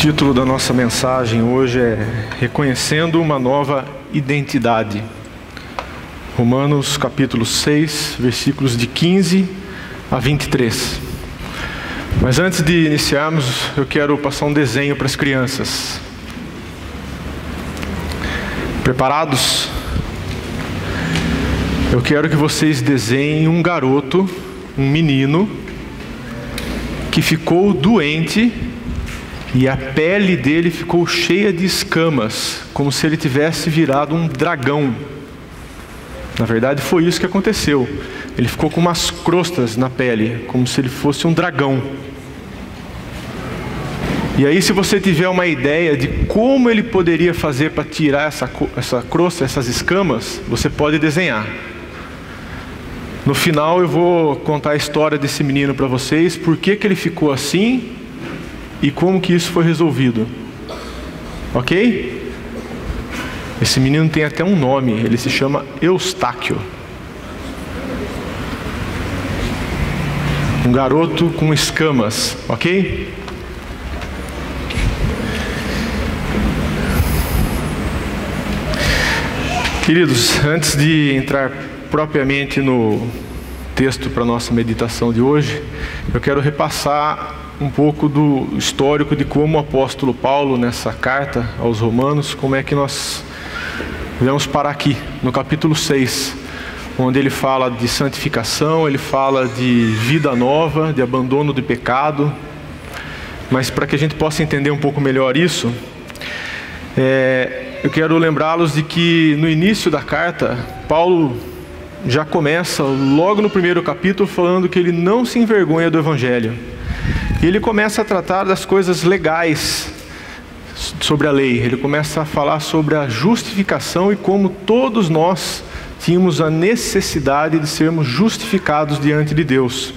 título da nossa mensagem hoje é Reconhecendo uma Nova Identidade. Romanos capítulo 6, versículos de 15 a 23. Mas antes de iniciarmos, eu quero passar um desenho para as crianças. Preparados? Eu quero que vocês desenhem um garoto, um menino, que ficou doente e a pele dele ficou cheia de escamas, como se ele tivesse virado um dragão. Na verdade, foi isso que aconteceu. Ele ficou com umas crostas na pele, como se ele fosse um dragão. E aí, se você tiver uma ideia de como ele poderia fazer para tirar essa crosta, essas escamas, você pode desenhar. No final eu vou contar a história desse menino para vocês, por que ele ficou assim e como que isso foi resolvido. Ok? Esse menino tem até um nome, ele se chama Eustáquio. Um garoto com escamas, ok? Queridos, antes de entrar propriamente no texto para a nossa meditação de hoje, eu quero repassar um pouco do histórico de como o apóstolo Paulo, nessa carta aos Romanos, como é que nós viemos parar aqui, no capítulo 6, onde ele fala de santificação, ele fala de vida nova, de abandono do pecado. Mas para que a gente possa entender um pouco melhor isso, eu quero lembrá-los de que no início da carta, Paulo já começa logo no primeiro capítulo falando que ele não se envergonha do Evangelho. E ele começa a tratar das coisas legais sobre a lei. Ele começa a falar sobre a justificação e como todos nós tínhamos a necessidade de sermos justificados diante de Deus.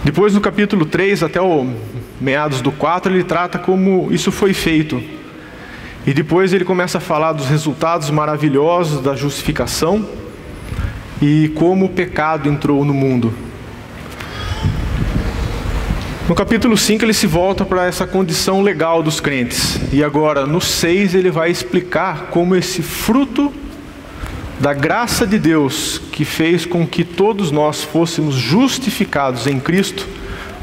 Depois, no capítulo 3 até o meados do 4, ele trata como isso foi feito. E depois ele começa a falar dos resultados maravilhosos da justificação e como o pecado entrou no mundo. No capítulo 5 ele se volta para essa condição legal dos crentes. E agora no 6 ele vai explicar como esse fruto da graça de Deus, que fez com que todos nós fôssemos justificados em Cristo,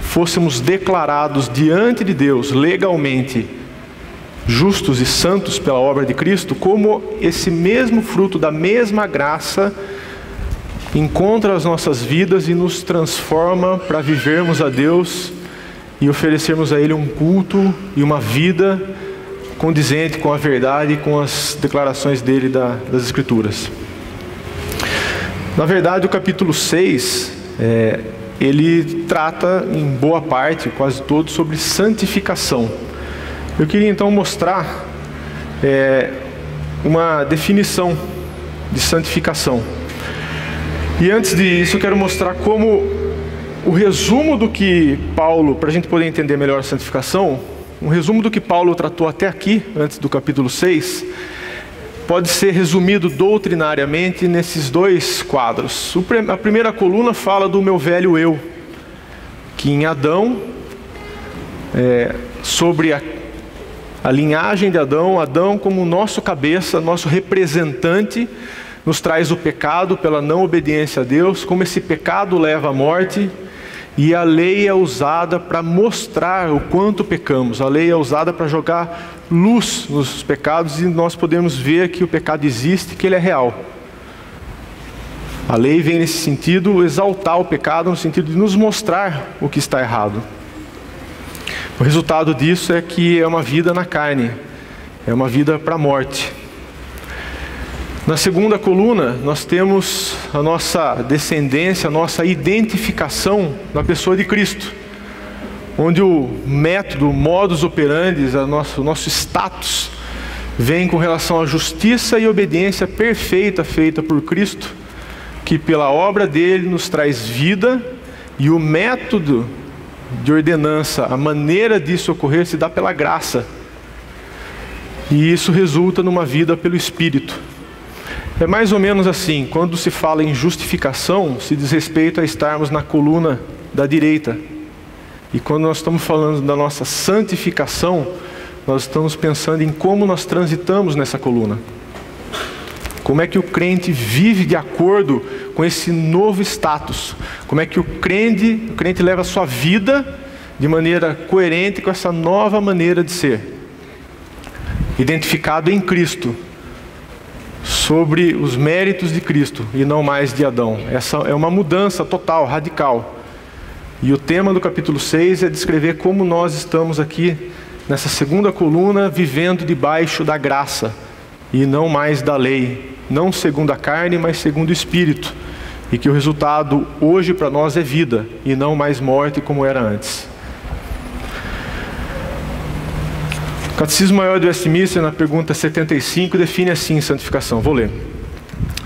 fôssemos declarados diante de Deus legalmente justos e santos pela obra de Cristo, como esse mesmo fruto da mesma graça encontra as nossas vidas e nos transforma para vivermos a Deus e oferecermos a Ele um culto e uma vida condizente com a verdade e com as declarações dele das Escrituras. Na verdade, o capítulo 6, ele trata em boa parte, quase todo, sobre santificação. Eu queria então mostrar uma definição de santificação. E antes disso eu quero mostrar como o resumo do que Paulo, para a gente poder entender melhor a santificação, um resumo do que Paulo tratou até aqui, antes do capítulo 6, pode ser resumido doutrinariamente nesses dois quadros. A primeira coluna fala do meu velho eu, que em Adão, sobre a linhagem de Adão, Adão como nosso cabeça, nosso representante, nos traz o pecado pela não obediência a Deus, como esse pecado leva à morte, e a lei é usada para mostrar o quanto pecamos. A lei é usada para jogar luz nos pecados e nós podemos ver que o pecado existe, que ele é real. A lei vem nesse sentido exaltar o pecado, no sentido de nos mostrar o que está errado. O resultado disso é que é uma vida na carne, é uma vida para a morte. Na segunda coluna, nós temos a nossa descendência, a nossa identificação na pessoa de Cristo, onde o método, o modus operandi, o nosso status, vem com relação à justiça e obediência perfeita feita por Cristo, que pela obra dele nos traz vida, e o método de ordenança, a maneira disso ocorrer se dá pela graça, e isso resulta numa vida pelo Espírito. É mais ou menos assim, quando se fala em justificação, se diz respeito a estarmos na coluna da direita, E quando nós estamos falando da nossa santificação, nós estamos pensando em como nós transitamos nessa coluna. Como é que o crente vive de acordo com esse novo status? Como é que o crente leva a sua vida de maneira coerente com essa nova maneira de ser? Identificado em Cristo, sobre os méritos de Cristo e não mais de Adão. Essa é uma mudança total, radical. E o tema do capítulo 6 é descrever como nós estamos aqui nessa segunda coluna, vivendo debaixo da graça e não mais da lei, não segundo a carne, mas segundo o Espírito, e que o resultado hoje para nós é vida e não mais morte como era antes. O Catecismo Maior do Westminster, na pergunta 75, define assim santificação. Vou ler.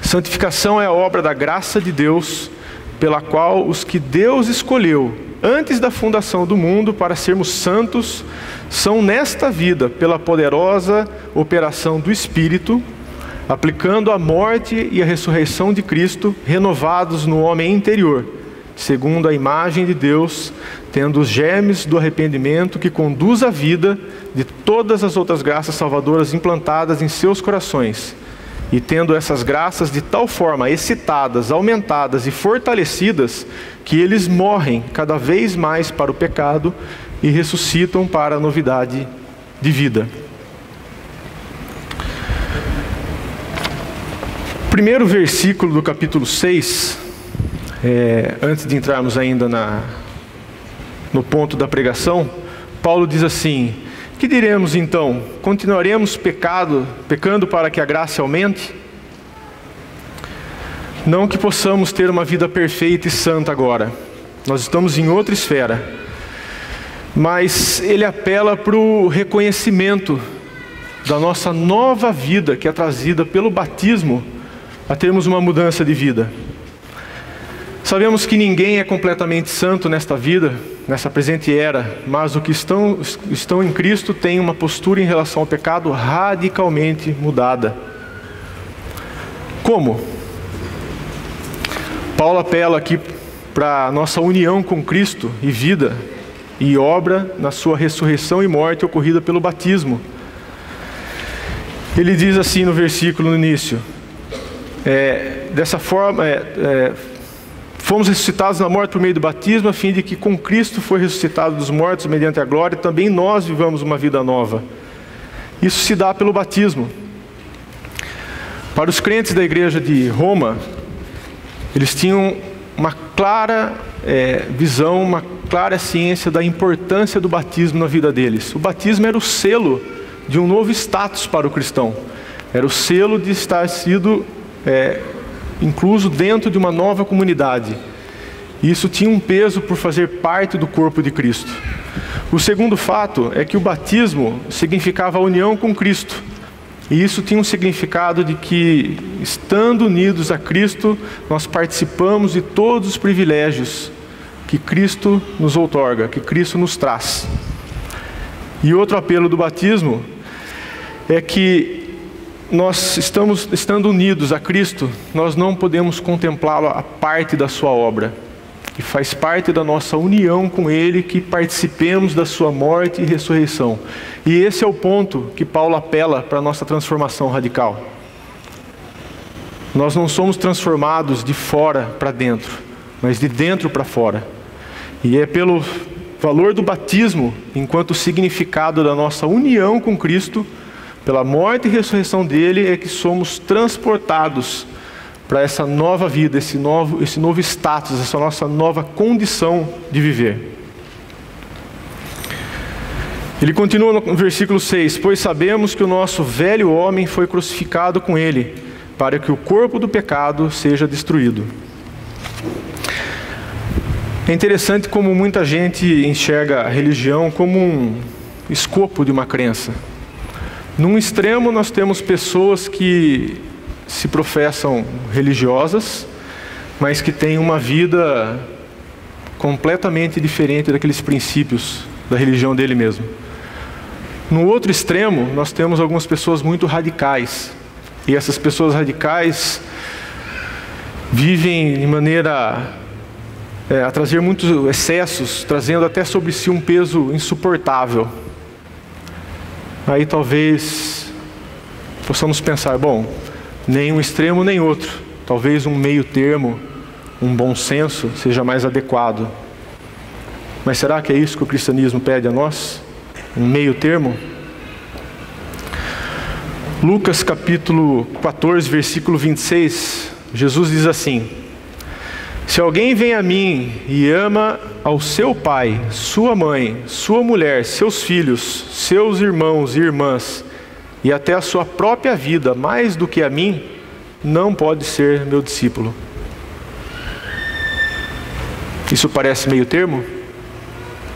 Santificação é a obra da graça de Deus, pela qual os que Deus escolheu antes da fundação do mundo para sermos santos, são nesta vida, pela poderosa operação do Espírito, aplicando a morte e a ressurreição de Cristo, renovados no homem interior, segundo a imagem de Deus, tendo os germes do arrependimento que conduz à vida de todas as outras graças salvadoras implantadas em seus corações, e tendo essas graças de tal forma excitadas, aumentadas e fortalecidas, que eles morrem cada vez mais para o pecado e ressuscitam para a novidade de vida. O primeiro versículo do capítulo 6, antes de entrarmos ainda no ponto da pregação, Paulo diz assim: que diremos então? Continuaremos pecando para que a graça aumente? Não que possamos ter uma vida perfeita e santa agora. Nós estamos em outra esfera. Mas ele apela para o reconhecimento da nossa nova vida, que é trazida pelo batismo, a termos uma mudança de vida. Sabemos que ninguém é completamente santo nesta vida, nessa presente era, mas os que estão em Cristo têm uma postura em relação ao pecado radicalmente mudada. Como? Paulo apela aqui para a nossa união com Cristo e vida e obra na sua ressurreição e morte ocorrida pelo batismo. Ele diz assim no versículo no início: dessa forma, fomos ressuscitados na morte por meio do batismo, a fim de que com Cristo foi ressuscitado dos mortos mediante a glória, também nós vivamos uma vida nova. Isso se dá pelo batismo. Para os crentes da igreja de Roma, eles tinham uma clara visão, uma clara ciência da importância do batismo na vida deles. O batismo era o selo de um novo status para o cristão. Era o selo de estar sido incluso dentro de uma nova comunidade. E isso tinha um peso por fazer parte do corpo de Cristo. O segundo fato é que o batismo significava a união com Cristo. E isso tinha um significado de que, estando unidos a Cristo, nós participamos de todos os privilégios que Cristo nos outorga, que Cristo nos traz. E outro apelo do batismo é que nós estando unidos a Cristo, nós não podemos contemplá-lo a parte da sua obra. E faz parte da nossa união com Ele que participemos da sua morte e ressurreição. E esse é o ponto que Paulo apela para a nossa transformação radical. Nós não somos transformados de fora para dentro, mas de dentro para fora. E é pelo valor do batismo, enquanto significado da nossa união com Cristo, pela morte e ressurreição dele, é que somos transportados para essa nova vida, esse novo status, essa nossa nova condição de viver. Ele continua no versículo 6: pois sabemos que o nosso velho homem foi crucificado com ele, para que o corpo do pecado seja destruído. É interessante como muita gente enxerga a religião como um escopo de uma crença. Num extremo nós temos pessoas que se professam religiosas, mas que têm uma vida completamente diferente daqueles princípios da religião dele mesmo. No outro extremo, nós temos algumas pessoas muito radicais, e essas pessoas radicais vivem de maneira a trazer muitos excessos, trazendo até sobre si um peso insuportável. Aí talvez possamos pensar, bom, nem um extremo nem outro, talvez um meio termo, um bom senso seja mais adequado. Mas será que é isso que o cristianismo pede a nós? Um meio termo? Lucas capítulo 14, versículo 26, Jesus diz assim: se alguém vem a mim e ama ao seu pai, sua mãe, sua mulher, seus filhos, seus irmãos e irmãs, e até a sua própria vida mais do que a mim, não pode ser meu discípulo. Isso parece meio termo?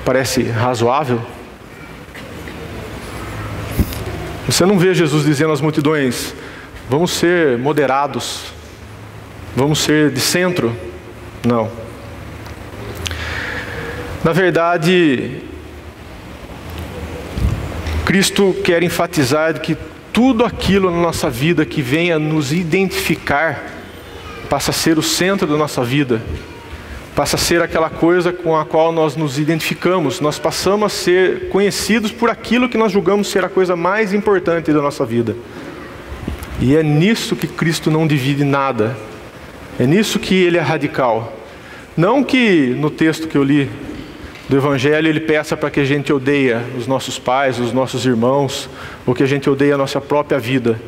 Parece razoável? Você não vê Jesus dizendo às multidões, vamos ser moderados, vamos ser de centro? Não. Na verdade, Cristo quer enfatizar que tudo aquilo na nossa vida que venha nos identificar passa a ser o centro da nossa vida, passa a ser aquela coisa com a qual nós nos identificamos, nós passamos a ser conhecidos por aquilo que nós julgamos ser a coisa mais importante da nossa vida. E é nisso que Cristo não divide nada, é nisso que Ele é radical. Não que no texto que eu li do Evangelho Ele peça para que a gente odeie os nossos pais, os nossos irmãos, ou que a gente odeie a nossa própria vida.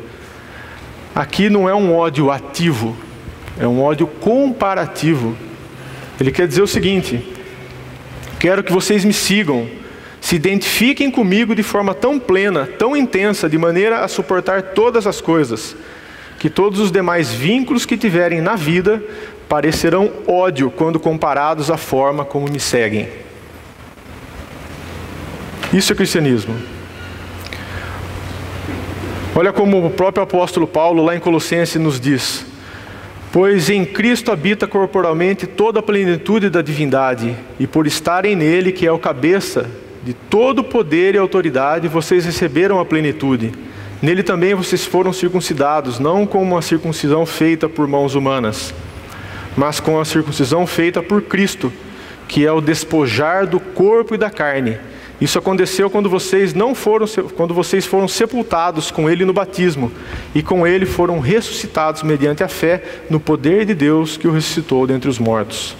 Aqui não é um ódio ativo, é um ódio comparativo. Ele quer dizer o seguinte: quero que vocês me sigam, se identifiquem comigo de forma tão plena, tão intensa, de maneira a suportar todas as coisas, que todos os demais vínculos que tiverem na vida parecerão ódio quando comparados à forma como me seguem. Isso é cristianismo. Olha como o próprio apóstolo Paulo lá em Colossenses nos diz: pois em Cristo habita corporalmente toda a plenitude da divindade, e por estarem nele, que é o cabeça de todo poder e autoridade, vocês receberam a plenitude. Nele também vocês foram circuncidados, não com uma circuncisão feita por mãos humanas, mas com a circuncisão feita por Cristo, que é o despojar do corpo e da carne. Isso aconteceu quando vocês foram sepultados com Ele no batismo, e com Ele foram ressuscitados mediante a fé no poder de Deus que o ressuscitou dentre os mortos.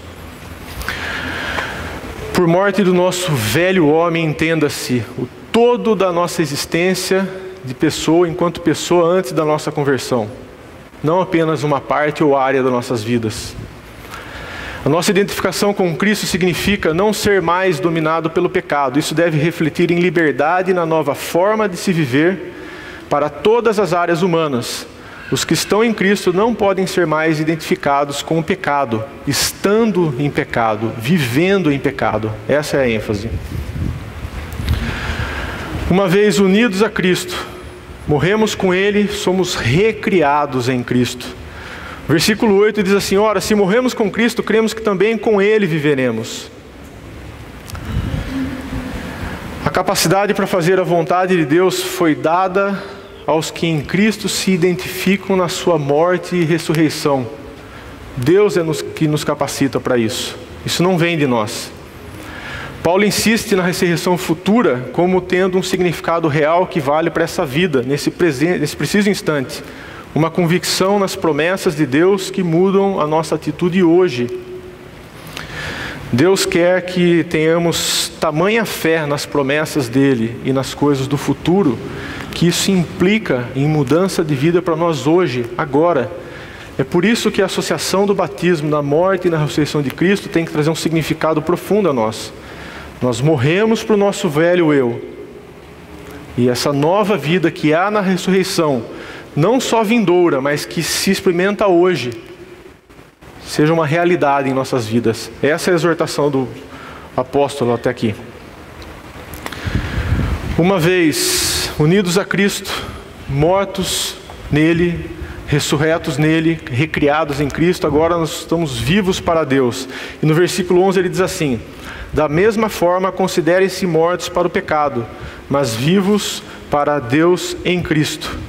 Por morte do nosso velho homem, entenda-se o todo da nossa existência de pessoa, enquanto pessoa antes da nossa conversão, não apenas uma parte ou área das nossas vidas. A nossa identificação com Cristo significa não ser mais dominado pelo pecado. Isso deve refletir em liberdade na nova forma de se viver para todas as áreas humanas. Os que estão em Cristo não podem ser mais identificados com o pecado, estando em pecado, vivendo em pecado. Essa é a ênfase. Uma vez unidos a Cristo, morremos com Ele, somos recriados em Cristo. Versículo 8 diz assim: ora, se morremos com Cristo, cremos que também com Ele viveremos. A capacidade para fazer a vontade de Deus foi dada aos que em Cristo se identificam na sua morte e ressurreição. Deus é que nos capacita para isso. Isso não vem de nós. Paulo insiste na ressurreição futura como tendo um significado real que vale para essa vida, nesse preciso instante. Uma convicção nas promessas de Deus que mudam a nossa atitude hoje. Deus quer que tenhamos tamanha fé nas promessas dEle e nas coisas do futuro, que isso implica em mudança de vida para nós hoje, agora. É por isso que a associação do batismo na morte e na ressurreição de Cristo tem que trazer um significado profundo a nós. Nós morremos para o nosso velho eu. E essa nova vida que há na ressurreição, não só vindoura, mas que se experimenta hoje, seja uma realidade em nossas vidas. Essa é a exortação do apóstolo até aqui. Uma vez unidos a Cristo, mortos nele, ressurretos nele, recriados em Cristo, agora nós estamos vivos para Deus. E no versículo 11 ele diz assim: da mesma forma considerem-se mortos para o pecado, mas vivos para Deus em Cristo.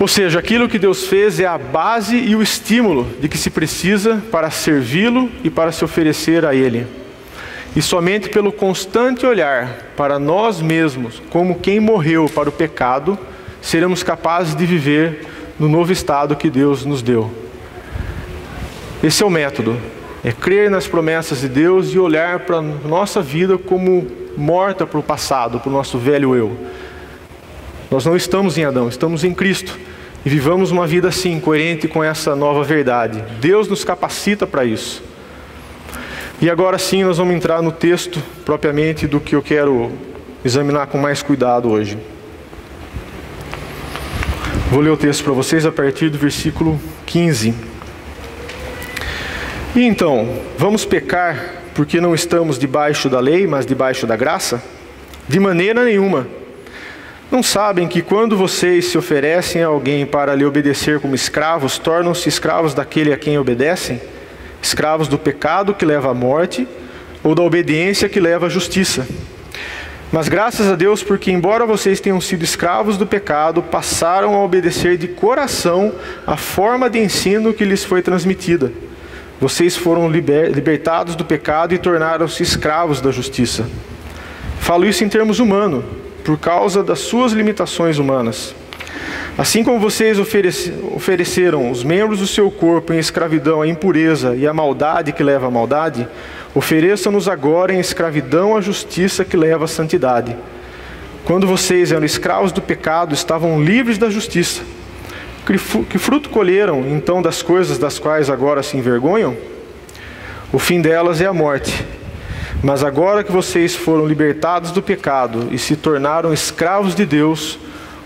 Ou seja, aquilo que Deus fez é a base e o estímulo de que se precisa para servi-lo e para se oferecer a Ele. E somente pelo constante olhar para nós mesmos, como quem morreu para o pecado, seremos capazes de viver no novo estado que Deus nos deu. Esse é o método, é crer nas promessas de Deus e olhar para a nossa vida como morta para o passado, para o nosso velho eu. Nós não estamos em Adão, estamos em Cristo. E vivamos uma vida assim, coerente com essa nova verdade. Deus nos capacita para isso. E agora sim nós vamos entrar no texto propriamente do que eu quero examinar com mais cuidado hoje. Vou ler o texto para vocês a partir do versículo 15. E então, vamos pecar porque não estamos debaixo da lei, mas debaixo da graça? De maneira nenhuma. Não sabem que quando vocês se oferecem a alguém para lhe obedecer como escravos, tornam-se escravos daquele a quem obedecem? Escravos do pecado que leva à morte, ou da obediência que leva à justiça? Mas graças a Deus, porque embora vocês tenham sido escravos do pecado, passaram a obedecer de coração a forma de ensino que lhes foi transmitida. Vocês foram libertados do pecado e tornaram-se escravos da justiça. Falo isso em termos humanos, por causa das suas limitações humanas. Assim como vocês ofereceram os membros do seu corpo em escravidão à impureza e à maldade que leva à maldade, ofereçam-nos agora em escravidão à justiça que leva à santidade. Quando vocês eram escravos do pecado, estavam livres da justiça. Que fruto colheram, então, das coisas das quais agora se envergonham? O fim delas é a morte. Mas agora que vocês foram libertados do pecado e se tornaram escravos de Deus,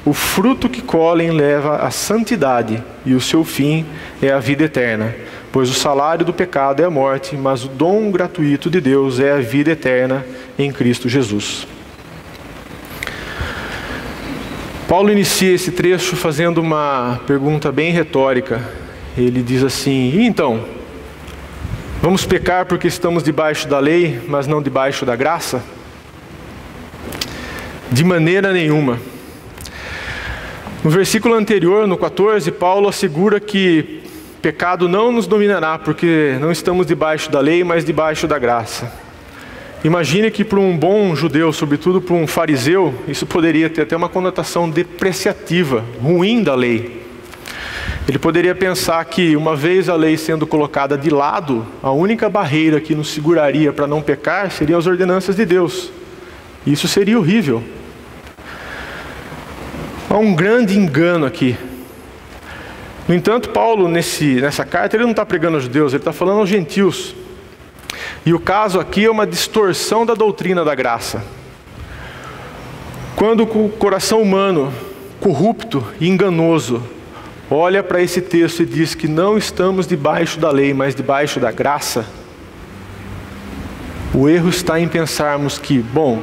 o fruto que colhem leva à santidade, e o seu fim é a vida eterna. Pois o salário do pecado é a morte, mas o dom gratuito de Deus é a vida eterna em Cristo Jesus. Paulo inicia esse trecho fazendo uma pergunta bem retórica. Ele diz assim: e então? Vamos pecar porque estamos debaixo da lei, mas não debaixo da graça? De maneira nenhuma. No versículo anterior, no 14, Paulo assegura que pecado não nos dominará, porque não estamos debaixo da lei, mas debaixo da graça. Imagine que para um bom judeu, sobretudo para um fariseu, isso poderia ter até uma conotação depreciativa, ruim da lei. Ele poderia pensar que, uma vez a lei sendo colocada de lado, a única barreira que nos seguraria para não pecar seriam as ordenanças de Deus. Isso seria horrível. Há um grande engano aqui. No entanto, Paulo, nessa carta, ele não está pregando aos judeus, ele está falando aos gentios. E o caso aqui é uma distorção da doutrina da graça. Quando o coração humano, corrupto e enganoso, olha para esse texto e diz que não estamos debaixo da lei, mas debaixo da graça, o erro está em pensarmos que, bom,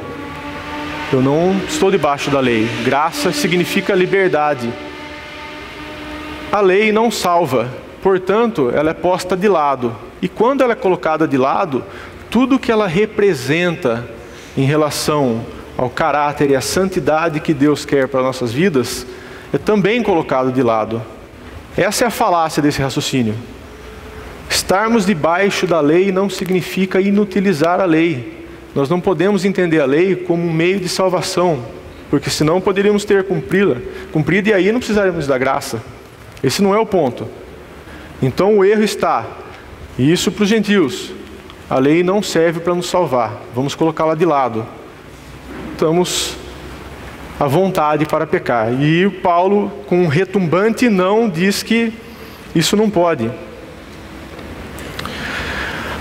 eu não estou debaixo da lei. Graça significa liberdade. A lei não salva, portanto, ela é posta de lado. E quando ela é colocada de lado, tudo que ela representa em relação ao caráter e à santidade que Deus quer para nossas vidas, é também colocado de lado. Essa é a falácia desse raciocínio. Estarmos debaixo da lei não significa inutilizar a lei. Nós não podemos entender a lei como um meio de salvação, porque senão poderíamos ter cumprida e aí não precisaríamos da graça. Esse não é o ponto. Então o erro está, e isso para os gentios, a lei não serve para nos salvar, vamos colocá-la de lado. Estamos à vontade para pecar. E Paulo, com um retumbante não, diz que isso não pode.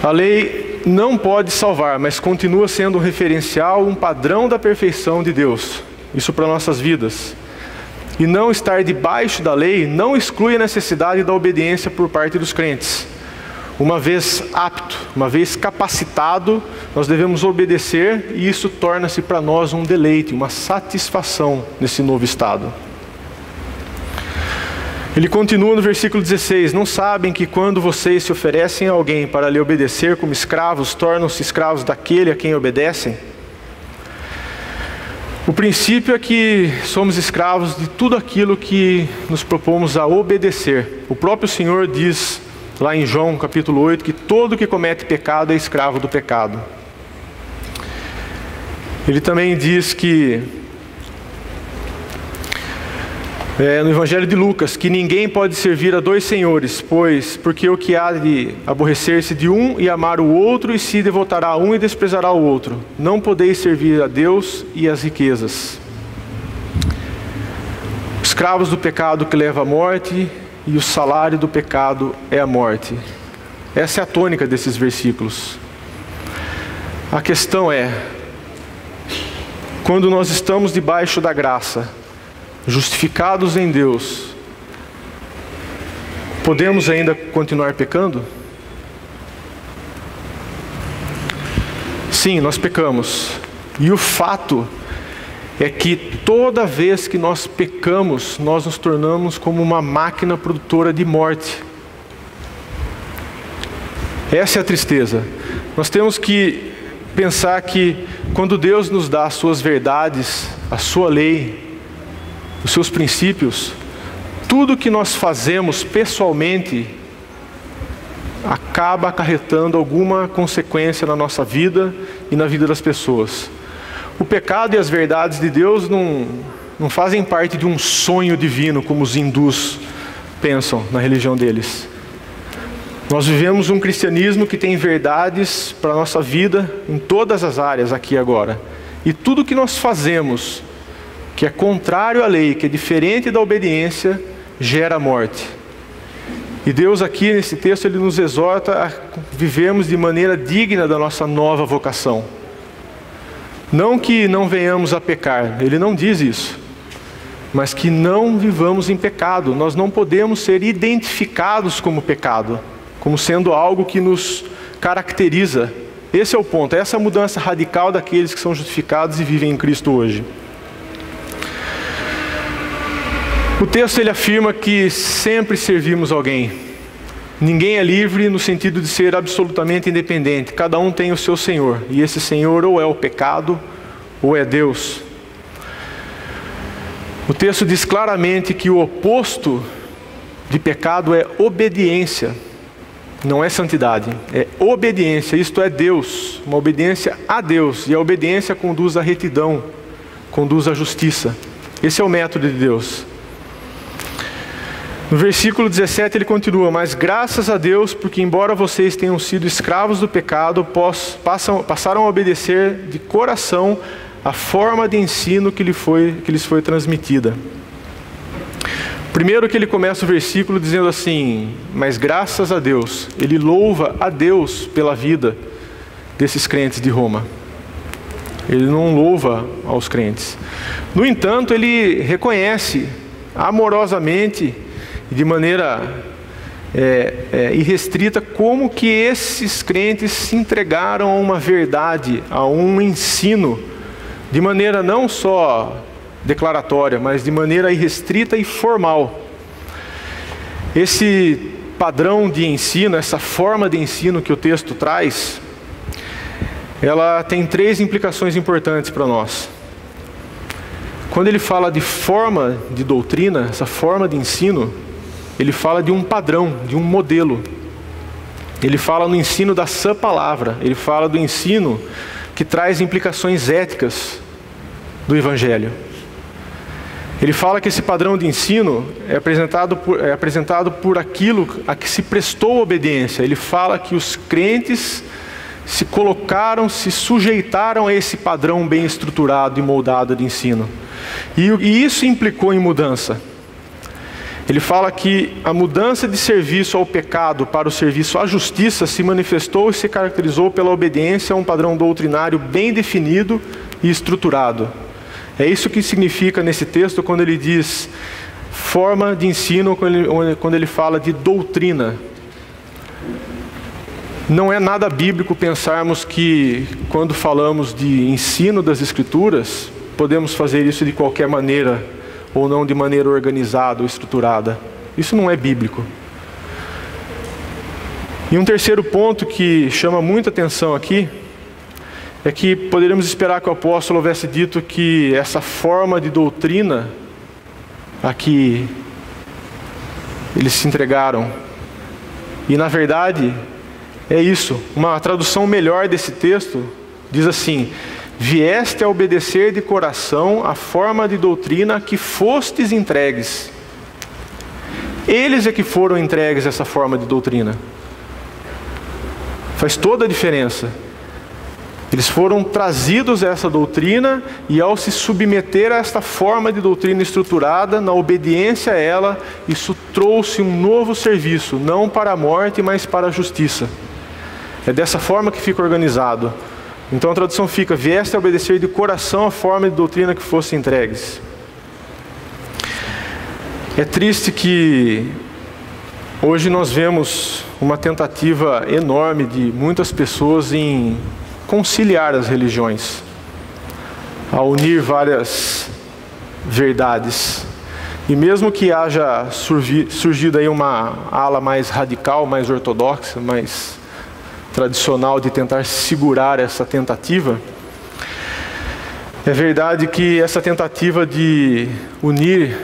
A lei não pode salvar, mas continua sendo um referencial, um padrão da perfeição de Deus. Isso para nossas vidas. E não estar debaixo da lei não exclui a necessidade da obediência por parte dos crentes. Uma vez apto, uma vez capacitado, nós devemos obedecer, e isso torna-se para nós um deleite, uma satisfação nesse novo estado. Ele continua no versículo 16: não sabem que quando vocês se oferecem a alguém para lhe obedecer como escravos, tornam-se escravos daquele a quem obedecem? O princípio é que somos escravos de tudo aquilo que nos propomos a obedecer. O próprio Senhor diz lá em João capítulo 8 que todo que comete pecado é escravo do pecado. Ele também diz que no Evangelho de Lucas, que ninguém pode servir a dois senhores, porque o que há de aborrecer-se de um e amar o outro, e se devotará a um e desprezará o outro. Não podeis servir a Deus e as riquezas. Escravos do pecado que leva à morte, e o salário do pecado é a morte. Essa é a tônica desses versículos. A questão é, quando nós estamos debaixo da graça, justificados em Deus, podemos ainda continuar pecando? Sim, nós pecamos. E o fato é que toda vez que nós pecamos, nós nos tornamos como uma máquina produtora de morte. Essa é a tristeza. Nós temos que pensar que quando Deus nos dá as suas verdades, a sua lei, os seus princípios, tudo que nós fazemos pessoalmente acaba acarretando alguma consequência na nossa vida e na vida das pessoas. O pecado e as verdades de Deus não fazem parte de um sonho divino, como os hindus pensam na religião deles. Nós vivemos um cristianismo que tem verdades para a nossa vida em todas as áreas aqui e agora. E tudo que nós fazemos que é contrário à lei, que é diferente da obediência, gera morte. E Deus aqui nesse texto, Ele nos exorta a vivermos de maneira digna da nossa nova vocação. Não que não venhamos a pecar, Ele não diz isso, mas que não vivamos em pecado. Nós não podemos ser identificados como pecado, como sendo algo que nos caracteriza. Esse é o ponto, essa é a mudança radical daqueles que são justificados e vivem em Cristo hoje. O texto ele afirma que sempre servimos alguém. Ninguém é livre no sentido de ser absolutamente independente. Cada um tem o seu Senhor. E esse Senhor ou é o pecado ou é Deus. O texto diz claramente que o oposto de pecado é obediência. Não é santidade, é obediência. Isto é Deus, uma obediência a Deus. E a obediência conduz à retidão, conduz à justiça. Esse é o método de Deus. No versículo 17 ele continua: mas graças a Deus, porque embora vocês tenham sido escravos do pecado, passaram a obedecer de coração a forma de ensino que lhes foi transmitida. Primeiro que ele começa o versículo dizendo assim: mas graças a Deus. Ele louva a Deus pela vida desses crentes de Roma. Ele não louva aos crentes. No entanto, ele reconhece amorosamente, de maneira irrestrita, como que esses crentes se entregaram a uma verdade, a um ensino, de maneira não só declaratória, mas de maneira irrestrita e formal. Esse padrão de ensino, essa forma de ensino que o texto traz, ela tem três implicações importantes para nós. Quando ele fala de forma de doutrina, essa forma de ensino, ele fala de um padrão, de um modelo. Ele fala no ensino da sã palavra, ele fala do ensino que traz implicações éticas do Evangelho. Ele fala que esse padrão de ensino é apresentado por aquilo a que se prestou obediência. Ele fala que os crentes se colocaram, se sujeitaram a esse padrão bem estruturado e moldado de ensino. E isso implicou em mudança. Ele fala que a mudança de serviço ao pecado para o serviço à justiça se manifestou e se caracterizou pela obediência a um padrão doutrinário bem definido e estruturado. É isso que significa nesse texto quando ele diz forma de ensino, quando ele fala de doutrina. Não é nada bíblico pensarmos que quando falamos de ensino das Escrituras, podemos fazer isso de qualquer maneira, ou não de maneira organizada ou estruturada. Isso não é bíblico. E um terceiro ponto que chama muita atenção aqui, é que poderíamos esperar que o apóstolo houvesse dito que essa forma de doutrina a que eles se entregaram, e na verdade é isso. Uma tradução melhor desse texto diz assim: vieste a obedecer de coração a forma de doutrina que fostes entregues. Eles é que foram entregues a essa forma de doutrina. Faz toda a diferença. Eles foram trazidos a essa doutrina, e ao se submeter a esta forma de doutrina estruturada, na obediência a ela, isso trouxe um novo serviço, não para a morte, mas para a justiça. É dessa forma que fica organizado. Então a tradução fica: vieste a obedecer de coração a forma de doutrina que fosse entregues. É triste que hoje nós vemos uma tentativa enorme de muitas pessoas em conciliar as religiões, a unir várias verdades. E mesmo que haja surgido aí uma ala mais radical, mais ortodoxa, mais tradicional de tentar segurar essa tentativa, é verdade que essa tentativa de unir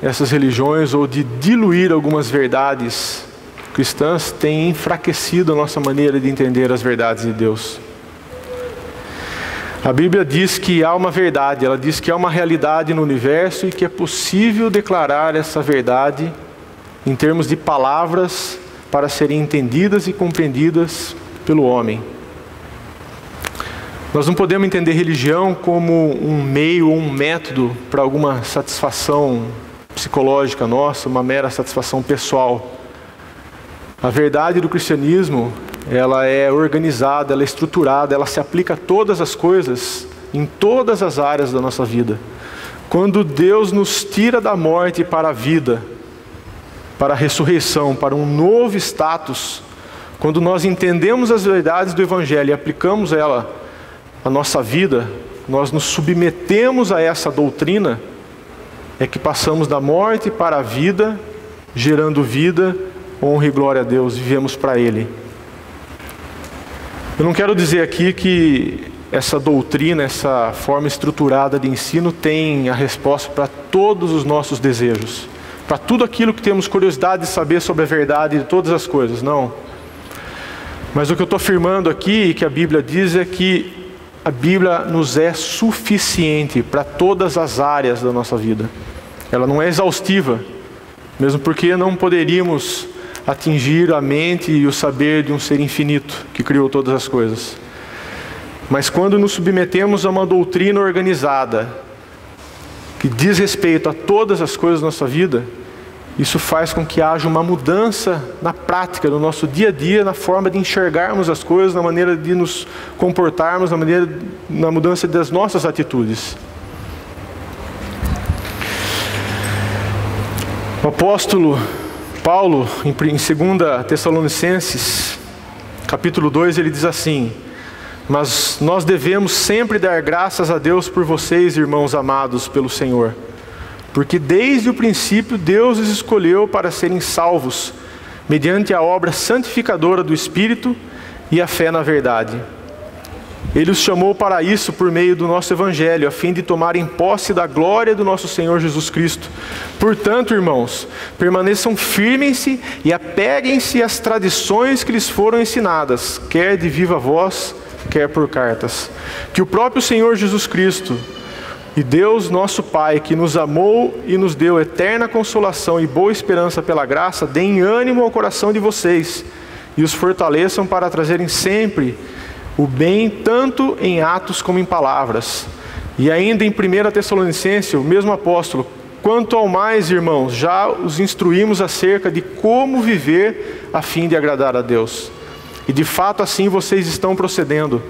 essas religiões ou de diluir algumas verdades cristãs tem enfraquecido a nossa maneira de entender as verdades de Deus. A Bíblia diz que há uma verdade, ela diz que há uma realidade no universo e que é possível declarar essa verdade em termos de palavras para serem entendidas e compreendidas pelo homem. Nós não podemos entender religião como um meio ou um método para alguma satisfação psicológica nossa, uma mera satisfação pessoal. A verdade do cristianismo, ela é organizada, ela é estruturada, ela se aplica a todas as coisas, em todas as áreas da nossa vida. Quando Deus nos tira da morte para a vida, para a ressurreição, para um novo status, quando nós entendemos as verdades do Evangelho e aplicamos ela à nossa vida, nós nos submetemos a essa doutrina, é que passamos da morte para a vida, gerando vida, honra e glória a Deus, vivemos para Ele. Eu não quero dizer aqui que essa doutrina, essa forma estruturada de ensino tem a resposta para todos os nossos desejos, para tudo aquilo que temos curiosidade de saber sobre a verdade de todas as coisas, não. Mas o que eu estou afirmando aqui, que a Bíblia diz, é que a Bíblia nos é suficiente para todas as áreas da nossa vida. Ela não é exaustiva, mesmo porque não poderíamos atingir a mente e o saber de um ser infinito que criou todas as coisas. Mas quando nos submetemos a uma doutrina organizada, que diz respeito a todas as coisas da nossa vida, isso faz com que haja uma mudança na prática, no nosso dia a dia, na forma de enxergarmos as coisas, na maneira de nos comportarmos, na mudança das nossas atitudes. O apóstolo Paulo, em 2 Tessalonicenses, capítulo 2, ele diz assim: mas nós devemos sempre dar graças a Deus por vocês, irmãos amados pelo Senhor, porque desde o princípio Deus os escolheu para serem salvos, mediante a obra santificadora do Espírito e a fé na verdade. Ele os chamou para isso por meio do nosso Evangelho, a fim de tomarem posse da glória do nosso Senhor Jesus Cristo. Portanto, irmãos, permaneçam firmes e apeguem-se às tradições que lhes foram ensinadas, quer de viva voz, quer por cartas. Que o próprio Senhor Jesus Cristo e Deus nosso Pai, que nos amou e nos deu eterna consolação e boa esperança pela graça, deem ânimo ao coração de vocês e os fortaleçam para trazerem sempre o bem, tanto em atos como em palavras. E ainda em 1 Tessalonicenses, o mesmo apóstolo: quanto ao mais, irmãos, já os instruímos acerca de como viver a fim de agradar a Deus. E de fato assim vocês estão procedendo.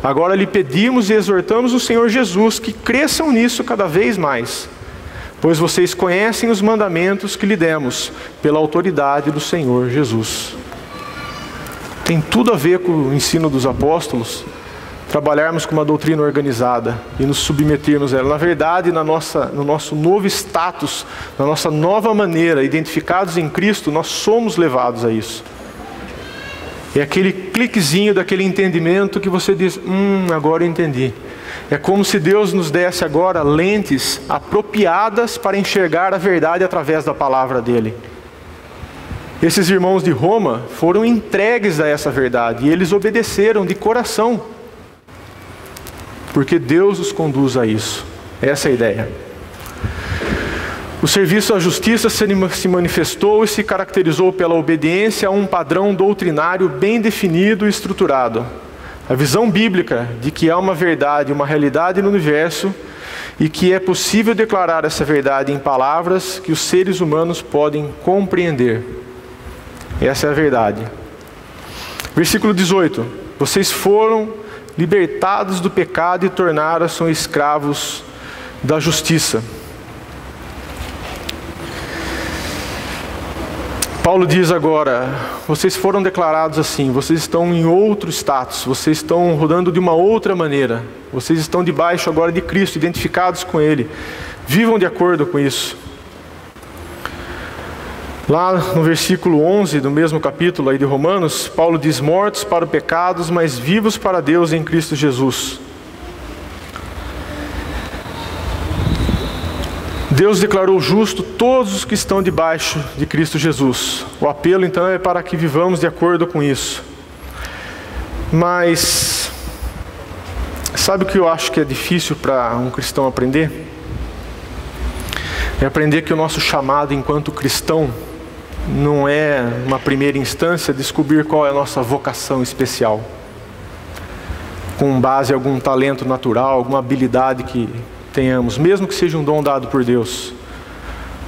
Agora lhe pedimos e exortamos o Senhor Jesus que cresçam nisso cada vez mais, pois vocês conhecem os mandamentos que lhe demos pela autoridade do Senhor Jesus. Tem tudo a ver com o ensino dos apóstolos, trabalharmos com uma doutrina organizada e nos submetermos a ela. Na verdade, no nosso novo status, na nossa nova maneira, identificados em Cristo, nós somos levados a isso. É aquele cliquezinho daquele entendimento que você diz, agora eu entendi. É como se Deus nos desse agora lentes apropriadas para enxergar a verdade através da palavra dele. Esses irmãos de Roma foram entregues a essa verdade e eles obedeceram de coração, porque Deus os conduz a isso. Essa é a ideia. O serviço à justiça se manifestou e se caracterizou pela obediência a um padrão doutrinário bem definido e estruturado. A visão bíblica de que há uma verdade, uma realidade no universo e que é possível declarar essa verdade em palavras que os seres humanos podem compreender. Essa é a verdade. Versículo 18. Vocês foram libertados do pecado e tornaram-se escravos da justiça. Paulo diz agora, vocês foram declarados assim, vocês estão em outro status, vocês estão rodando de uma outra maneira, vocês estão debaixo agora de Cristo, identificados com Ele. Vivam de acordo com isso. Lá no versículo 11 do mesmo capítulo aí de Romanos, Paulo diz, mortos para os pecados, mas vivos para Deus em Cristo Jesus. Deus declarou justo todos os que estão debaixo de Cristo Jesus. O apelo então é para que vivamos de acordo com isso. Mas, sabe o que eu acho que é difícil para um cristão aprender? É aprender que o nosso chamado enquanto cristão não é, numa primeira instância, descobrir qual é a nossa vocação especial, com base em algum talento natural, alguma habilidade que tenhamos, mesmo que seja um dom dado por Deus.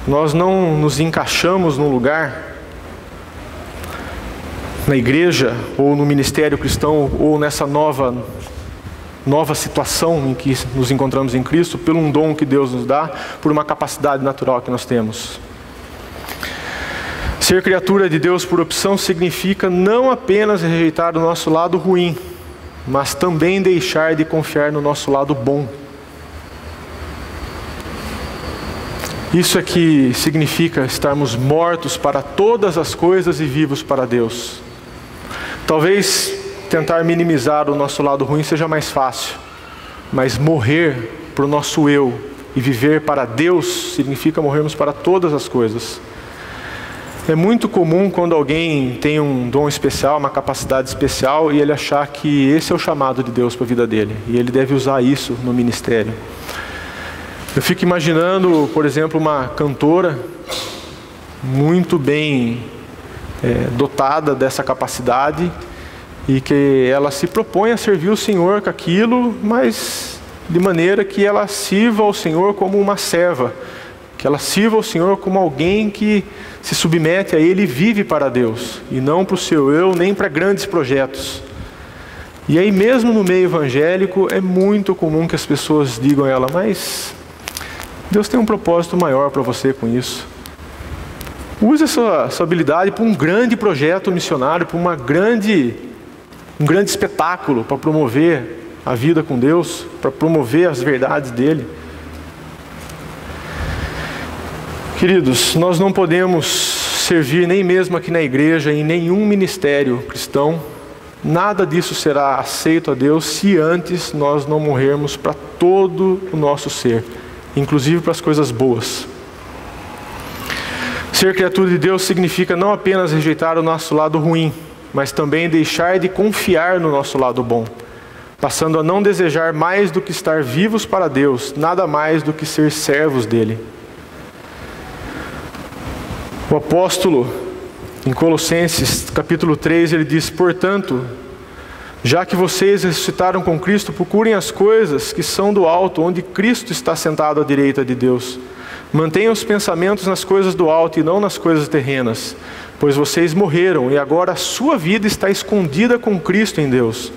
Nós não nos encaixamos num lugar, na igreja, ou no ministério cristão, ou nessa nova situação em que nos encontramos em Cristo, por um dom que Deus nos dá, por uma capacidade natural que nós temos. Ser criatura de Deus por opção significa não apenas rejeitar o nosso lado ruim, mas também deixar de confiar no nosso lado bom. Isso é que significa estarmos mortos para todas as coisas e vivos para Deus. Talvez tentar minimizar o nosso lado ruim seja mais fácil, mas morrer para o nosso eu e viver para Deus significa morrermos para todas as coisas. É muito comum quando alguém tem um dom especial, uma capacidade especial, e ele achar que esse é o chamado de Deus para a vida dele, e ele deve usar isso no ministério. Eu fico imaginando, por exemplo, uma cantora muito bem dotada dessa capacidade e que ela se propõe a servir o Senhor com aquilo, mas de maneira que ela sirva ao Senhor como uma serva, que ela sirva ao Senhor como alguém que se submete a Ele e vive para Deus, e não para o seu eu, nem para grandes projetos. E aí mesmo no meio evangélico é muito comum que as pessoas digam a ela, mas Deus tem um propósito maior para você com isso. Use essa sua habilidade para um grande projeto missionário, para um grande espetáculo, para promover a vida com Deus, para promover as verdades dele. Queridos, nós não podemos servir nem mesmo aqui na igreja, em nenhum ministério cristão. Nada disso será aceito a Deus se antes nós não morrermos para todo o nosso ser, inclusive para as coisas boas. Ser criatura de Deus significa não apenas rejeitar o nosso lado ruim, mas também deixar de confiar no nosso lado bom, passando a não desejar mais do que estar vivos para Deus, nada mais do que ser servos dele. O apóstolo, em Colossenses capítulo 3, ele diz, portanto, já que vocês ressuscitaram com Cristo, procurem as coisas que são do alto, onde Cristo está sentado à direita de Deus. Mantenham os pensamentos nas coisas do alto e não nas coisas terrenas, pois vocês morreram e agora a sua vida está escondida com Cristo em Deus.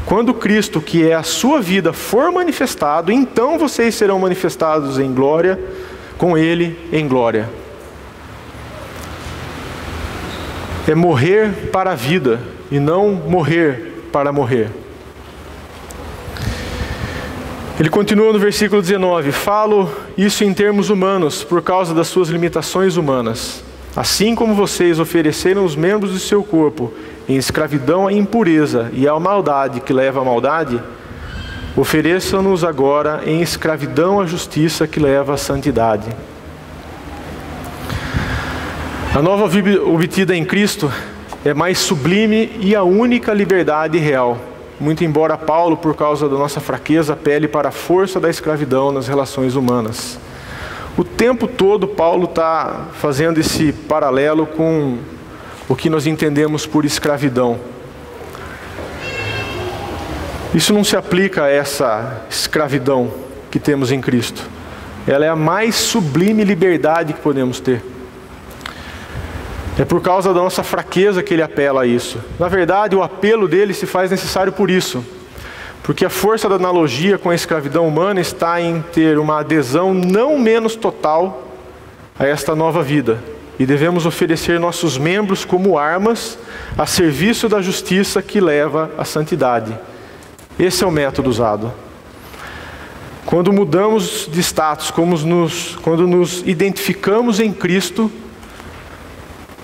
Quando Cristo, que é a sua vida, for manifestado, então vocês serão manifestados em glória, com Ele em glória. É morrer para a vida e não morrer para morrer. Ele continua no versículo 19, falo isso em termos humanos, por causa das suas limitações humanas. Assim como vocês ofereceram os membros do seu corpo em escravidão à impureza e à maldade que leva à maldade, ofereçam-nos agora em escravidão à justiça que leva à santidade. A nova vida obtida em Cristo é mais sublime e a única liberdade real. Muito embora Paulo, por causa da nossa fraqueza, apele para a força da escravidão nas relações humanas. O tempo todo Paulo está fazendo esse paralelo com o que nós entendemos por escravidão. Isso não se aplica a essa escravidão que temos em Cristo. Ela é a mais sublime liberdade que podemos ter. É por causa da nossa fraqueza que ele apela a isso. Na verdade, o apelo dele se faz necessário por isso. Porque a força da analogia com a escravidão humana está em ter uma adesão não menos total a esta nova vida. E devemos oferecer nossos membros como armas a serviço da justiça que leva à santidade. Esse é o método usado. Quando mudamos de status, quando nos identificamos em Cristo,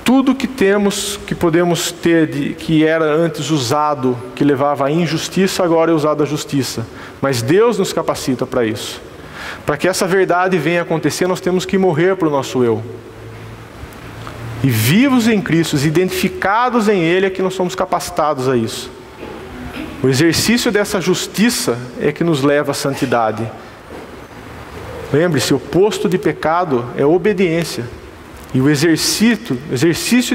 tudo que temos, que podemos ter, que era antes usado, que levava à injustiça, agora é usado à justiça. Mas Deus nos capacita para isso. Para que essa verdade venha acontecer, nós temos que morrer para o nosso eu. E vivos em Cristo, identificados em Ele, é que nós somos capacitados a isso. O exercício dessa justiça é que nos leva à santidade. Lembre-se, o oposto de pecado é obediência. E o exercício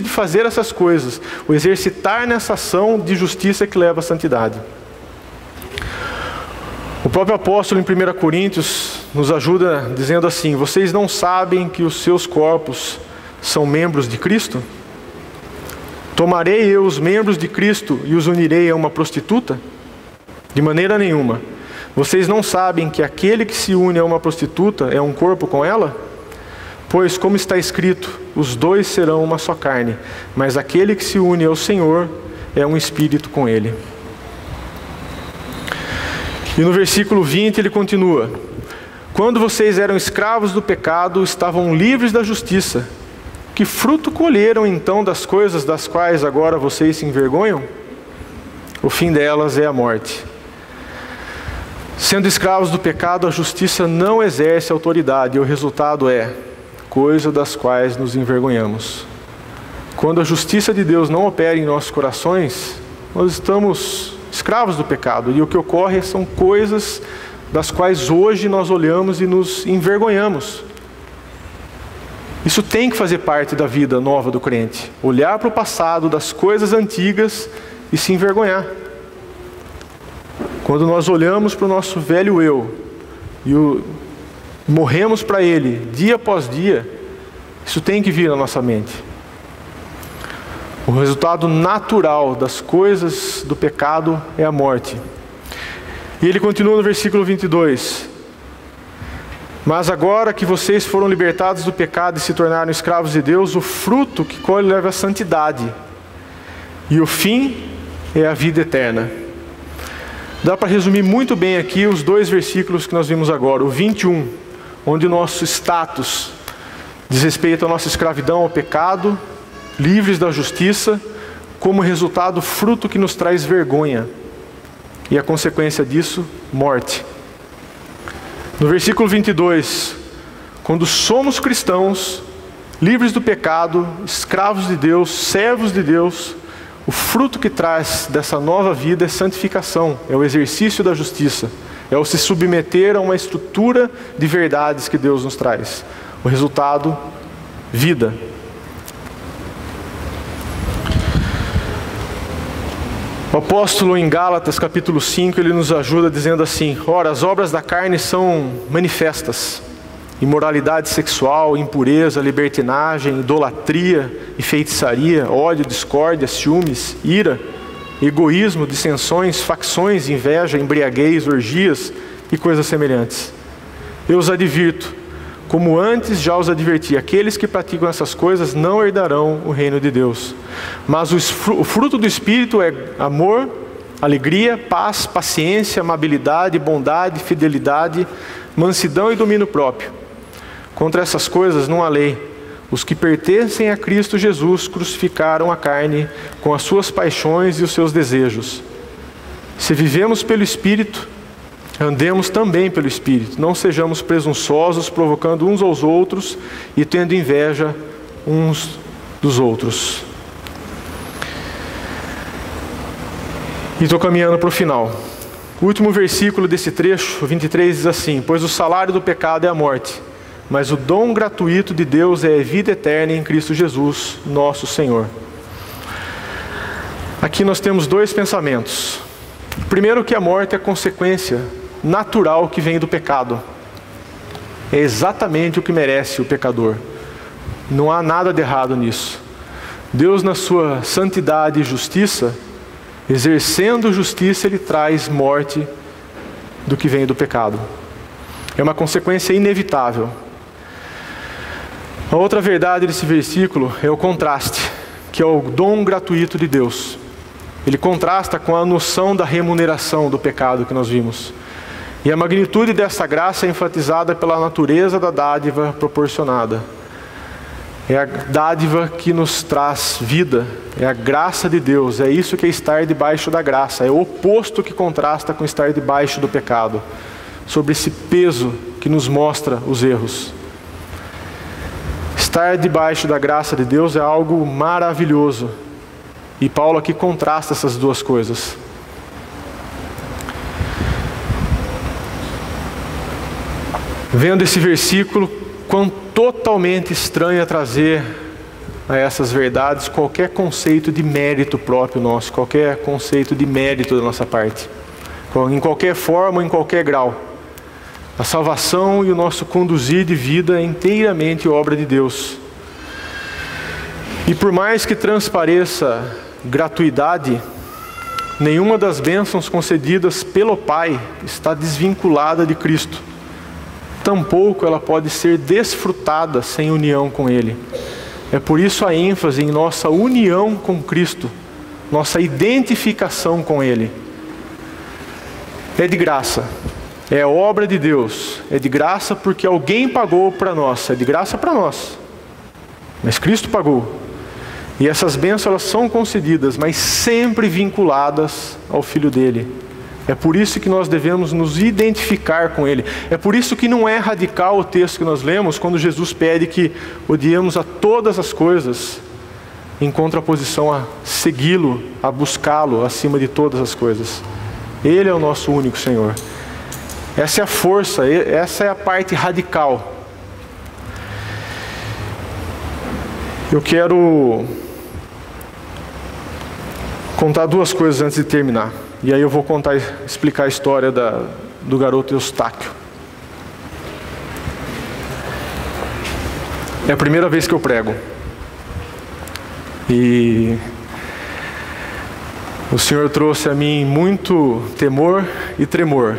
de fazer essas coisas, o exercitar nessa ação de justiça que leva à santidade. O próprio apóstolo em 1 Coríntios nos ajuda dizendo assim: vocês não sabem que os seus corpos são membros de Cristo? Tomarei eu os membros de Cristo e os unirei a uma prostituta? De maneira nenhuma. Vocês não sabem que aquele que se une a uma prostituta é um corpo com ela? Pois, como está escrito, os dois serão uma só carne, mas aquele que se une ao Senhor é um espírito com Ele. E no versículo 20 ele continua: quando vocês eram escravos do pecado, estavam livres da justiça. Que fruto colheram então das coisas das quais agora vocês se envergonham? O fim delas é a morte. Sendo escravos do pecado, a justiça não exerce autoridade, e o resultado é coisa das quais nos envergonhamos. Quando a justiça de Deus não opera em nossos corações, nós estamos escravos do pecado, e o que ocorre são coisas das quais hoje nós olhamos e nos envergonhamos. Isso tem que fazer parte da vida nova do crente. Olhar para o passado, das coisas antigas e se envergonhar. Quando nós olhamos para o nosso velho eu e morremos para ele dia após dia, isso tem que vir na nossa mente. O resultado natural das coisas do pecado é a morte. E ele continua no versículo 22. Mas agora que vocês foram libertados do pecado e se tornaram escravos de Deus, o fruto que colhe leva à santidade. E o fim é a vida eterna. Dá para resumir muito bem aqui os dois versículos que nós vimos agora. O 21, onde o nosso status diz respeito à nossa escravidão ao pecado, livres da justiça, como resultado, fruto que nos traz vergonha. E a consequência disso, morte. No versículo 22, quando somos cristãos, livres do pecado, escravos de Deus, servos de Deus, o fruto que traz dessa nova vida é santificação, é o exercício da justiça, é o se submeter a uma estrutura de verdades que Deus nos traz. O resultado, vida. O apóstolo em Gálatas capítulo 5, ele nos ajuda dizendo assim: ora, as obras da carne são manifestas: imoralidade sexual, impureza, libertinagem, idolatria e feitiçaria, ódio, discórdia, ciúmes, ira, egoísmo, dissensões, facções, inveja, embriaguez, orgias e coisas semelhantes. Eu os advirto, como antes já os adverti, aqueles que praticam essas coisas não herdarão o reino de Deus. Mas o fruto do Espírito é amor, alegria, paz, paciência, amabilidade, bondade, fidelidade, mansidão e domínio próprio. Contra essas coisas não há lei. Os que pertencem a Cristo Jesus crucificaram a carne com as suas paixões e os seus desejos. Se vivemos pelo Espírito, andemos também pelo Espírito. Não sejamos presunçosos, provocando uns aos outros e tendo inveja uns dos outros. E estou caminhando para o final. O último versículo desse trecho, 23, diz assim: pois o salário do pecado é a morte, mas o dom gratuito de Deus é a vida eterna em Cristo Jesus, nosso Senhor. Aqui nós temos dois pensamentos. Primeiro, que a morte é a consequência natural que vem do pecado. É exatamente o que merece o pecador. Não há nada de errado nisso. Deus, na sua santidade e justiça, exercendo justiça, Ele traz morte do que vem do pecado. É uma consequência inevitável. A outra verdade desse versículo é o contraste, que é o dom gratuito de Deus. Ele contrasta com a noção da remuneração do pecado que nós vimos. E a magnitude dessa graça é enfatizada pela natureza da dádiva proporcionada. É a dádiva que nos traz vida, é a graça de Deus, é isso que é estar debaixo da graça, é o oposto que contrasta com estar debaixo do pecado, sobre esse peso que nos mostra os erros. Estar debaixo da graça de Deus é algo maravilhoso, e Paulo aqui contrasta essas duas coisas. Vendo esse versículo, quão totalmente estranho é trazer a essas verdades qualquer conceito de mérito próprio nosso, qualquer conceito de mérito da nossa parte, em qualquer forma, em qualquer grau. A salvação e o nosso conduzir de vida é inteiramente obra de Deus. E por mais que transpareça gratuidade, nenhuma das bênçãos concedidas pelo Pai está desvinculada de Cristo. Tampouco ela pode ser desfrutada sem união com Ele. É por isso a ênfase em nossa união com Cristo, nossa identificação com Ele. É de graça, é obra de Deus, é de graça porque alguém pagou para nós, é de graça para nós, mas Cristo pagou. E essas bênçãos elas são concedidas, mas sempre vinculadas ao Filho dele. É por isso que nós devemos nos identificar com Ele. É por isso que não é radical o texto que nós lemos, quando Jesus pede que odiemos a todas as coisas, em contraposição a segui-lo, a buscá-lo acima de todas as coisas. Ele é o nosso único Senhor. Essa é a força, essa é a parte radical. Eu quero contar duas coisas antes de terminar. E aí eu vou explicar a história do garoto Eustáquio. É a primeira vez que eu prego. E o Senhor trouxe a mim muito temor e tremor.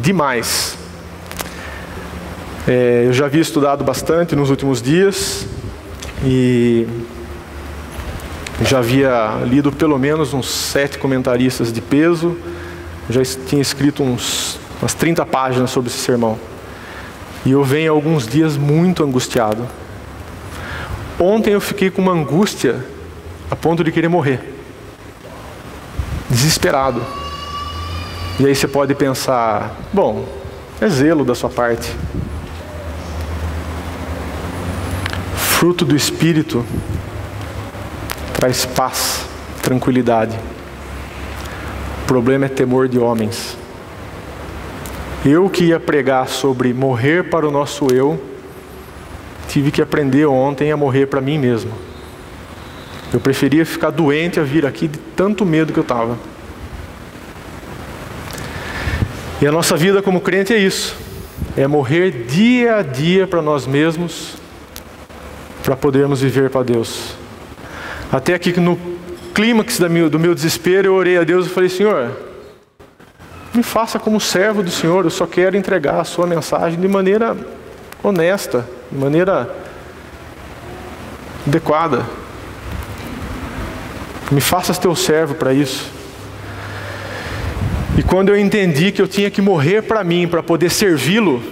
Demais. Eu já havia estudado bastante nos últimos dias. E já havia lido pelo menos uns 7 comentaristas de peso. Já tinha escrito umas 30 páginas sobre esse sermão. E eu venho alguns dias muito angustiado. Ontem eu fiquei com uma angústia a ponto de querer morrer. Desesperado. E aí você pode pensar, bom, é zelo da sua parte. Fruto do Espírito traz paz, tranquilidade. O problema é temor de homens. Eu que ia pregar sobre morrer para o nosso eu, tive que aprender ontem a morrer para mim mesmo. Eu preferia ficar doente a vir aqui de tanto medo que eu estava. E a nossa vida como crente é isso. É morrer dia a dia para nós mesmos, para podermos viver para Deus. Até aqui no clímax do meu desespero, eu orei a Deus e falei, Senhor, me faça como servo do Senhor, eu só quero entregar a sua mensagem de maneira honesta, de maneira adequada. Me faça teu servo para isso. E quando eu entendi que eu tinha que morrer para mim, para poder servi-lo,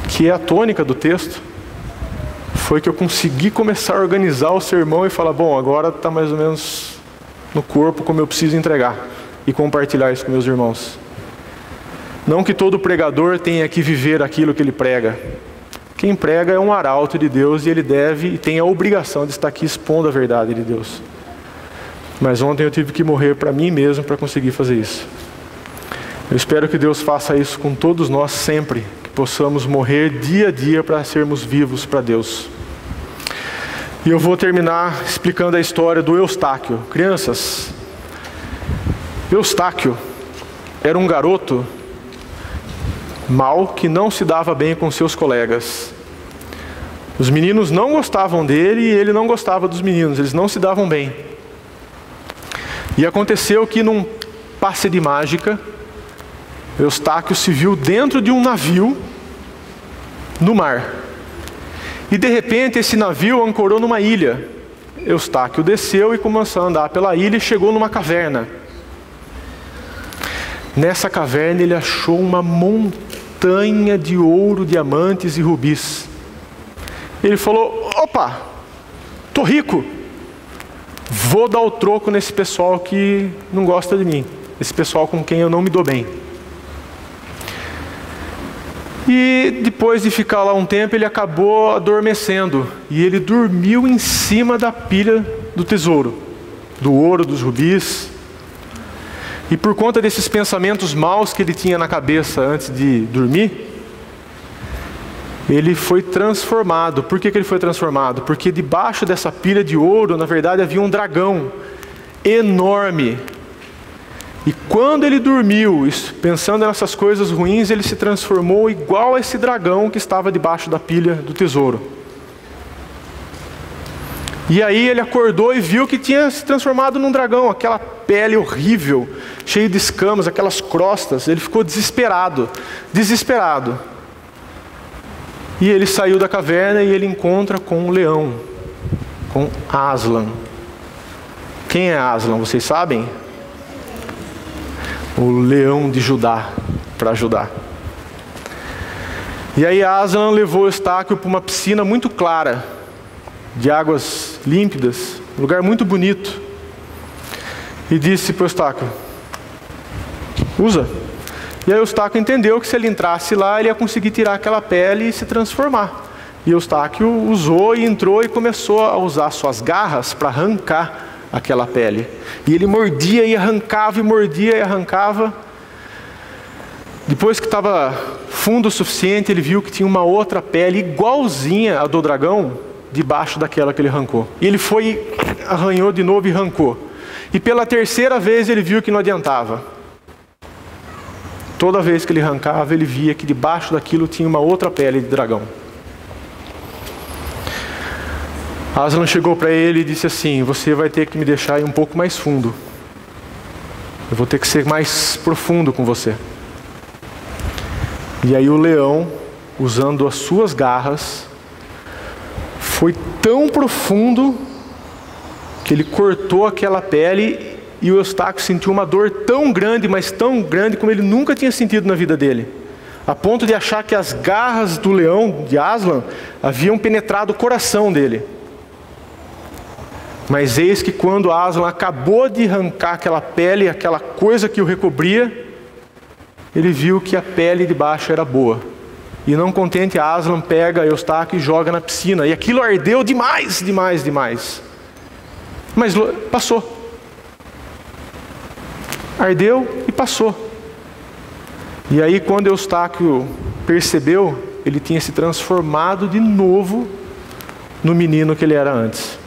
que é a tônica do texto, foi que eu consegui começar a organizar o sermão e falar, bom, agora está mais ou menos no corpo como eu preciso entregar e compartilhar isso com meus irmãos. Não que todo pregador tenha que viver aquilo que ele prega. Quem prega é um arauto de Deus e ele deve e tem a obrigação de estar aqui expondo a verdade de Deus. Mas ontem eu tive que morrer para mim mesmo para conseguir fazer isso. Eu espero que Deus faça isso com todos nós sempre, que possamos morrer dia a dia para sermos vivos para Deus. E eu vou terminar explicando a história do Eustáquio. Crianças, Eustáquio era um garoto mau que não se dava bem com seus colegas. Os meninos não gostavam dele e ele não gostava dos meninos, eles não se davam bem. E aconteceu que num passe de mágica, Eustáquio se viu dentro de um navio no mar. E de repente esse navio ancorou numa ilha. Eustáquio desceu e começou a andar pela ilha e chegou numa caverna. Nessa caverna ele achou uma montanha de ouro, diamantes e rubis. Ele falou, opa, tô rico. Vou dar o troco nesse pessoal que não gosta de mim. Esse pessoal com quem eu não me dou bem. E depois de ficar lá um tempo, ele acabou adormecendo. E ele dormiu em cima da pilha do tesouro. Do ouro, dos rubis. E por conta desses pensamentos maus que ele tinha na cabeça antes de dormir, ele foi transformado. Por que ele foi transformado? Porque debaixo dessa pilha de ouro, na verdade, havia um dragão enorme. E quando ele dormiu, pensando nessas coisas ruins, ele se transformou igual a esse dragão que estava debaixo da pilha do tesouro. E aí ele acordou e viu que tinha se transformado num dragão, aquela pele horrível, cheia de escamas, aquelas crostas. Ele ficou desesperado, desesperado. E ele saiu da caverna e ele encontra com um leão, com Aslan. Quem é Aslan, vocês sabem? O leão de Judá, para Judá. E aí Aslan levou Eustáquio para uma piscina muito clara, de águas límpidas, um lugar muito bonito. E disse para Eustáquio, usa. E aí Eustáquio entendeu que se ele entrasse lá, ele ia conseguir tirar aquela pele e se transformar. E Eustáquio usou e entrou e começou a usar suas garras para arrancar aquela pele. E ele mordia e arrancava, e mordia e arrancava. Depois que estava fundo o suficiente, ele viu que tinha uma outra pele igualzinha à do dragão, debaixo daquela que ele arrancou. E ele foi, arranhou de novo e arrancou. E pela terceira vez ele viu que não adiantava. Toda vez que ele arrancava, ele via que debaixo daquilo tinha uma outra pele de dragão. Aslan chegou para ele e disse assim, você vai ter que me deixar ir um pouco mais fundo. Eu vou ter que ser mais profundo com você. E aí o leão, usando as suas garras, foi tão profundo que ele cortou aquela pele e o Eustáquio sentiu uma dor tão grande, mas tão grande como ele nunca tinha sentido na vida dele. A ponto de achar que as garras do leão, de Aslan, haviam penetrado o coração dele. Mas eis que quando Aslan acabou de arrancar aquela pele, aquela coisa que o recobria, ele viu que a pele de baixo era boa. E não contente, Aslan pega Eustáquio e joga na piscina. E aquilo ardeu demais, demais, demais. Mas passou. Ardeu e passou. E aí quando Eustáquio percebeu, ele tinha se transformado de novo no menino que ele era antes.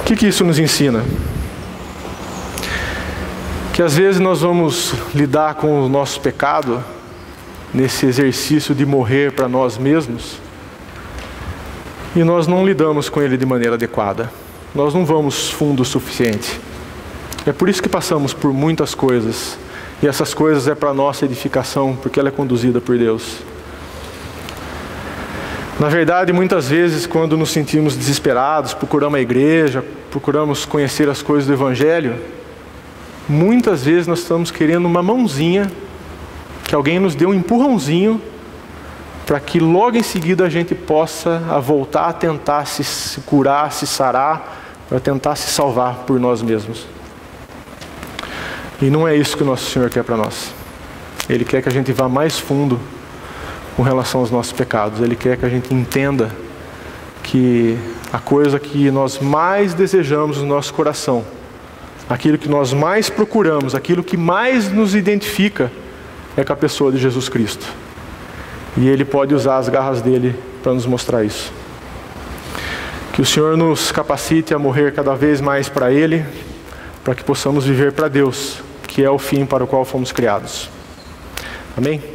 O que isso nos ensina? Que às vezes nós vamos lidar com o nosso pecado, nesse exercício de morrer para nós mesmos, e nós não lidamos com ele de maneira adequada. Nós não vamos fundo o suficiente. É por isso que passamos por muitas coisas, e essas coisas é para a nossa edificação, porque ela é conduzida por Deus. Na verdade, muitas vezes, quando nos sentimos desesperados, procuramos a igreja, procuramos conhecer as coisas do Evangelho, muitas vezes nós estamos querendo uma mãozinha, que alguém nos dê um empurrãozinho para que logo em seguida a gente possa voltar a tentar se curar, se sarar, para tentar se salvar por nós mesmos. E não é isso que o nosso Senhor quer para nós. Ele quer que a gente vá mais fundo com relação aos nossos pecados. Ele quer que a gente entenda que a coisa que nós mais desejamos no nosso coração, aquilo que nós mais procuramos, aquilo que mais nos identifica, é com a pessoa de Jesus Cristo. E Ele pode usar as garras dele para nos mostrar isso. Que o Senhor nos capacite a morrer cada vez mais para Ele, para que possamos viver para Deus, que é o fim para o qual fomos criados. Amém?